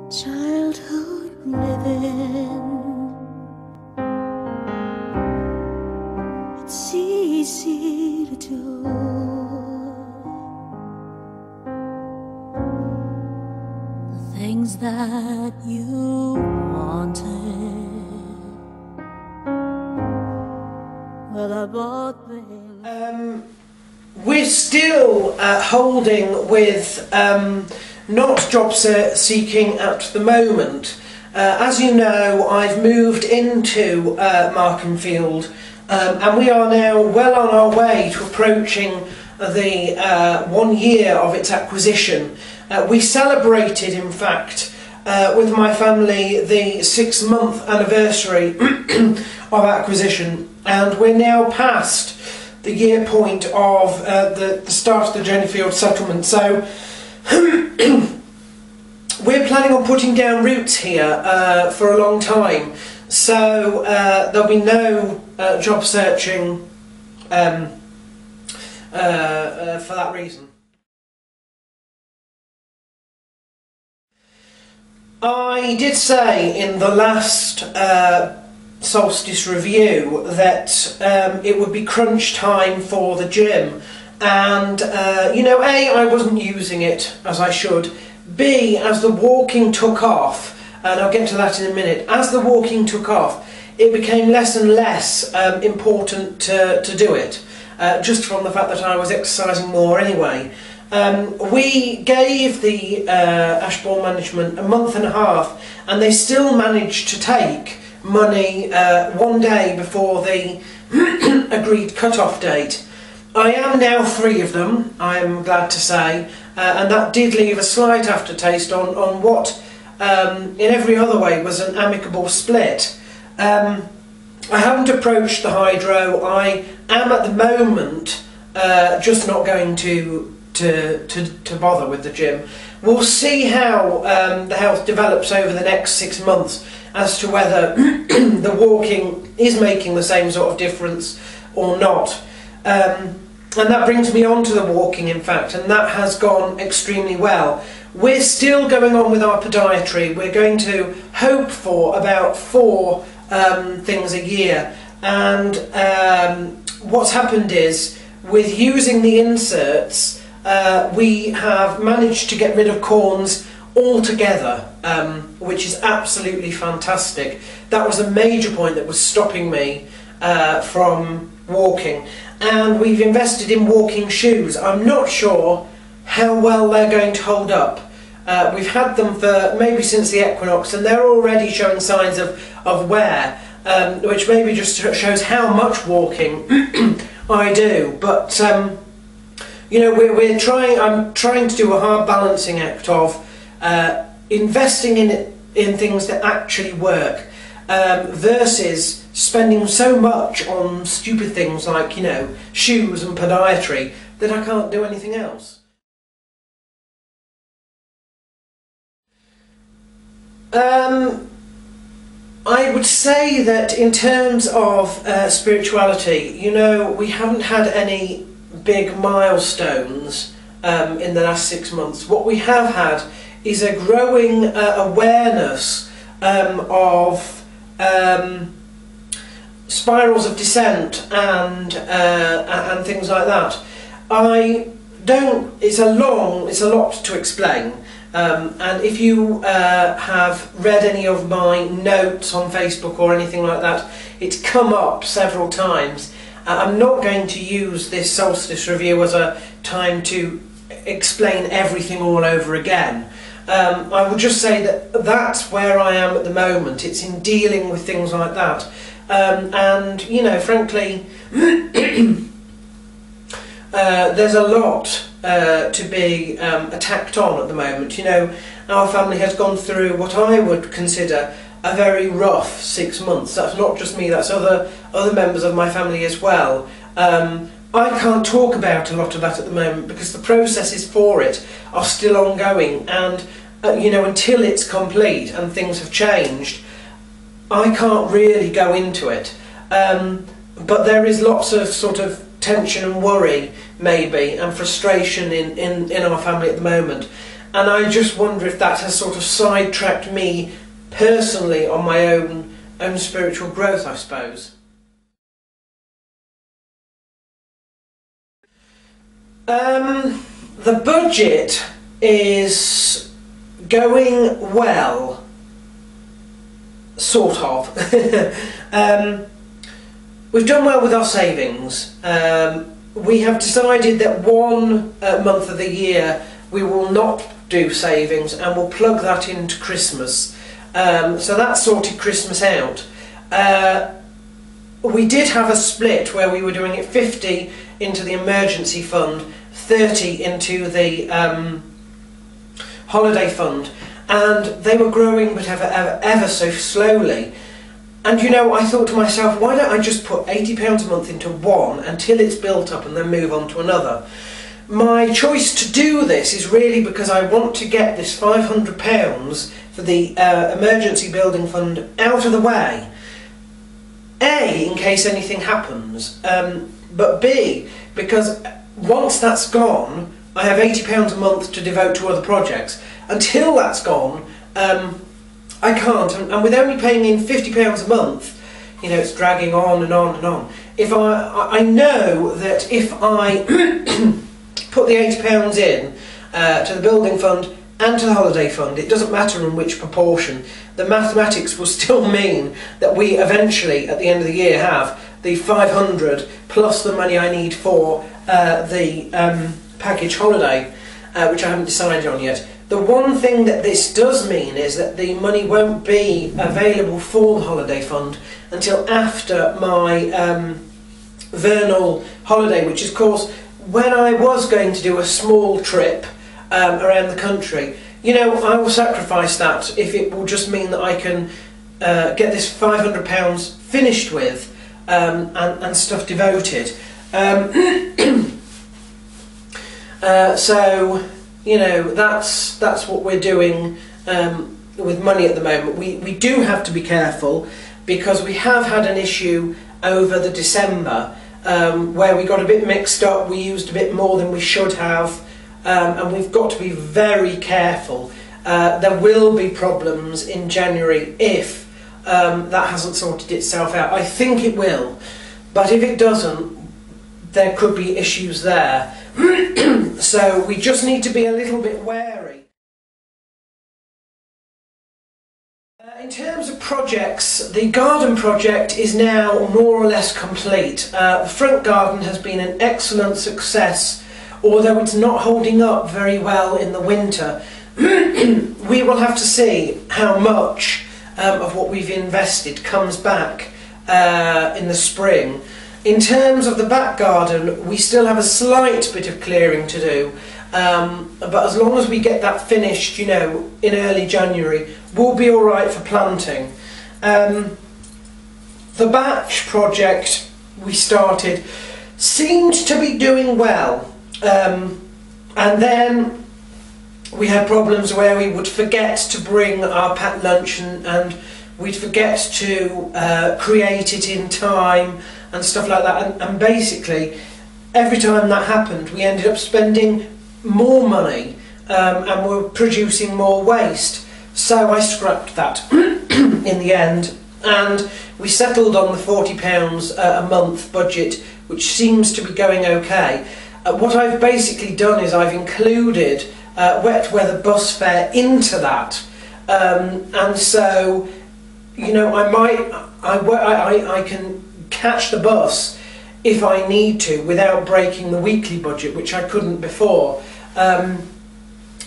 Childhood living, it's easy to do. The things that you wanted, but above them. We're still holding with not job seeking at the moment. As you know, I've moved into Markenfield, and we are now well on our way to approaching the 1 year of its acquisition. We celebrated, in fact, with my family the 6-month anniversary of acquisition, and we're now past the year point of the start of the Jennyfield settlement. So we're planning on putting down roots here for a long time, so there'll be no job searching for that reason. I did say in the last Solstice review that it would be crunch time for the gym, and you know, A, I wasn't using it as I should, B, as the walking took off, and I'll get to that in a minute, as the walking took off it became less and less important to do it, just from the fact that I was exercising more anyway. We gave the Ashbourne management a month and a half, and they still managed to take money 1 day before the agreed cut-off date. I am now free of them, I am glad to say, and that did leave a slight aftertaste on what in every other way was an amicable split. I haven't approached the hydro. I am at the moment just not going to bother with the gym. We'll see how the health develops over the next 6 months as to whether the walking is making the same sort of difference or not. And that brings me on to the walking, in fact, and that has gone extremely well. We're still going on with our podiatry. We're going to hope for about 4 things a year, and what's happened is, with using the inserts, we have managed to get rid of corns altogether, which is absolutely fantastic. That was a major point that was stopping me from walking, and we've invested in walking shoes. I'm not sure how well they're going to hold up. We've had them for maybe since the equinox, and they're already showing signs of wear, which maybe just shows how much walking I do. But you know, I'm trying to do a hard balancing act of investing in things that actually work, versus spending so much on stupid things like, you know, shoes and podiatry that I can't do anything else. I would say that in terms of spirituality, you know, we haven't had any big milestones in the last 6 months. What we have had is a growing awareness of spirals of descent and things like that. It's a lot to explain, and if you have read any of my notes on Facebook or anything like that, it's come up several times. I'm not going to use this Solstice review as a time to explain everything all over again. I will just say that that's where I am at the moment. It's in dealing with things like that. And, you know, frankly, there's a lot to be attacked on at the moment. You know, our family has gone through what I would consider a very rough 6 months. That's not just me, that's other members of my family as well. I can't talk about a lot of that at the moment because the processes for it are still ongoing, and you know, until it's complete and things have changed, I can't really go into it. But there is lots of sort of tension and worry, maybe, and frustration in our family at the moment. and I just wonder if that has sort of sidetracked me personally on my own spiritual growth, I suppose. The budget is going well, sort of. We've done well with our savings. We have decided that one month of the year we will not do savings, and we'll plug that into Christmas. So that sorted Christmas out. We did have a split where we were doing it 50 into the emergency fund, 30 into the holiday fund, and they were growing but ever so slowly. And you know, I thought to myself, why don't I just put £80 a month into one until it's built up and then move on to another? My choice to do this is really because I want to get this £500 for the emergency building fund out of the way. A, in case anything happens, but B, because once that's gone, I have £80 a month to devote to other projects. Until that's gone, I can't, and with only paying in £50 a month, you know, it's dragging on and on and on. If I know that if I put the £80 in to the building fund and to the holiday fund, it doesn't matter in which proportion, the mathematics will still mean that we eventually, at the end of the year, have the 500 plus the money I need for the package holiday, which I haven't decided on yet. The one thing that this does mean is that the money won't be available for the holiday fund until after my vernal holiday, which is, of course, when I was going to do a small trip around the country. You know, I will sacrifice that if it will just mean that I can get this £500 finished with and stuff devoted. So, you know, that's what we're doing with money at the moment. We do have to be careful because we have had an issue over the December where we got a bit mixed up, we used a bit more than we should have, and we've got to be very careful. There will be problems in January if that hasn't sorted itself out. I think it will, but if it doesn't, there could be issues there. So we just need to be a little bit wary. In terms of projects, the garden project is now more or less complete. The front garden has been an excellent success, although it's not holding up very well in the winter. We will have to see how much of what we've invested comes back in the spring. In terms of the back garden, we still have a slight bit of clearing to do, but as long as we get that finished, you know, in early January, we'll be all right for planting. The batch project we started seemed to be doing well, and then we had problems where we would forget to bring our packed lunch and we'd forget to create it in time and stuff like that, and basically every time that happened we ended up spending more money and were producing more waste. So I scrapped that in the end, and we settled on the £40 a month budget, which seems to be going okay. What I've basically done is I've included wet weather bus fare into that, and so, you know, I can catch the bus if I need to without breaking the weekly budget, which I couldn't before.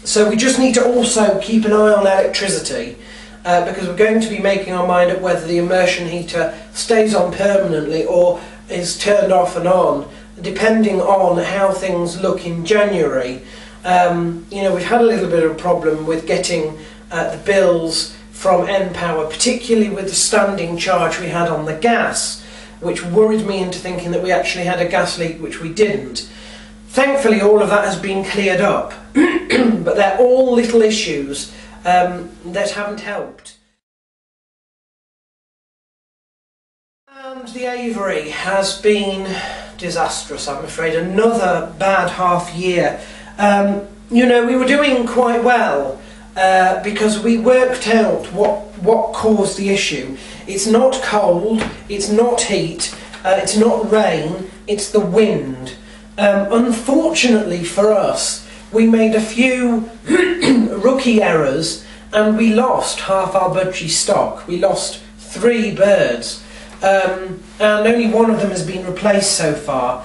So we just need to also keep an eye on electricity, because we're going to be making our mind up whether the immersion heater stays on permanently or is turned off and on, depending on how things look in January. You know, we've had a little bit of a problem with getting the bills from N-Power, particularly with the standing charge we had on the gas, which worried me into thinking that we actually had a gas leak, which we didn't. Thankfully all of that has been cleared up, but they're all little issues that haven't helped. And the Avery has been disastrous, I'm afraid. Another bad half year. you know, we were doing quite well because we worked out what caused the issue. It's not cold, it's not heat, it's not rain, it's the wind. Unfortunately for us, we made a few rookie errors and we lost half our Budgit stock. We lost 3 birds, and only one of them has been replaced so far.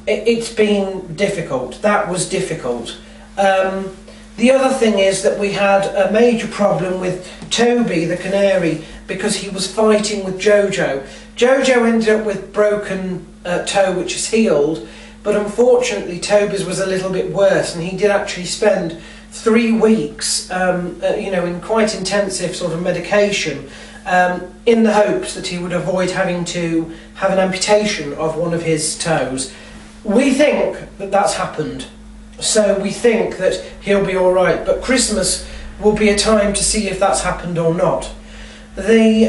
It's been difficult. That was difficult. The other thing is that we had a major problem with Toby the canary because he was fighting with Jojo. Jojo ended up with broken toe, which is healed, but unfortunately Toby's was a little bit worse, and he did actually spend 3 weeks you know, in quite intensive sort of medication in the hopes that he would avoid having to have an amputation of one of his toes. We think that that's happened, so we think that he'll be alright, but Christmas will be a time to see if that's happened or not. The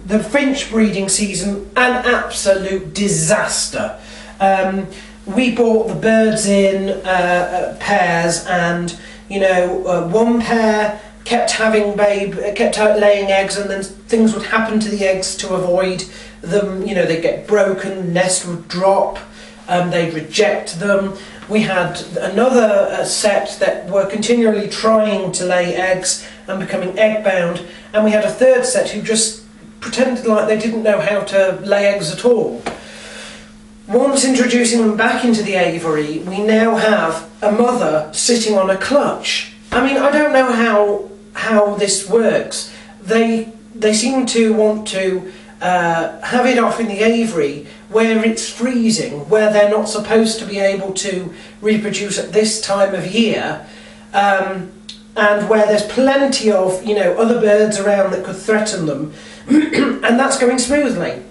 the finch breeding season, an absolute disaster. We bought the birds in pairs, and you know, one pair kept laying eggs, and then things would happen to the eggs to avoid them. You know, they'd get broken, nest would drop, they'd reject them. We had another set that were continually trying to lay eggs and becoming egg bound, and we had a third set who just pretended like they didn't know how to lay eggs at all. Once introducing them back into the aviary, we now have a mother sitting on a clutch. I mean, I don't know how this works. They seem to want to have it off in the aviary where it's freezing, where they're not supposed to be able to reproduce at this time of year, and where there's plenty of, you know, other birds around that could threaten them, and that's going smoothly.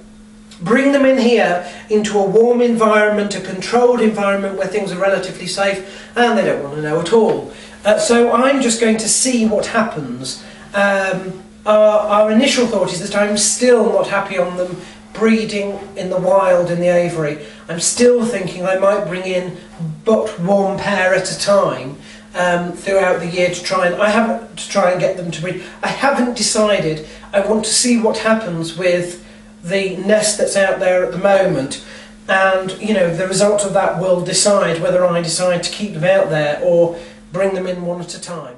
Bring them in here into a warm environment, a controlled environment where things are relatively safe, and they don't want to know at all. So I'm just going to see what happens. Our initial thought is that I'm still not happy on them breeding in the wild in the aviary. I'm still thinking I might bring in but one pair at a time throughout the year to try and get them to breed. I haven't decided. I want to see what happens with the nest that's out there at the moment, and you know, the result of that will decide whether I decide to keep them out there or bring them in one at a time.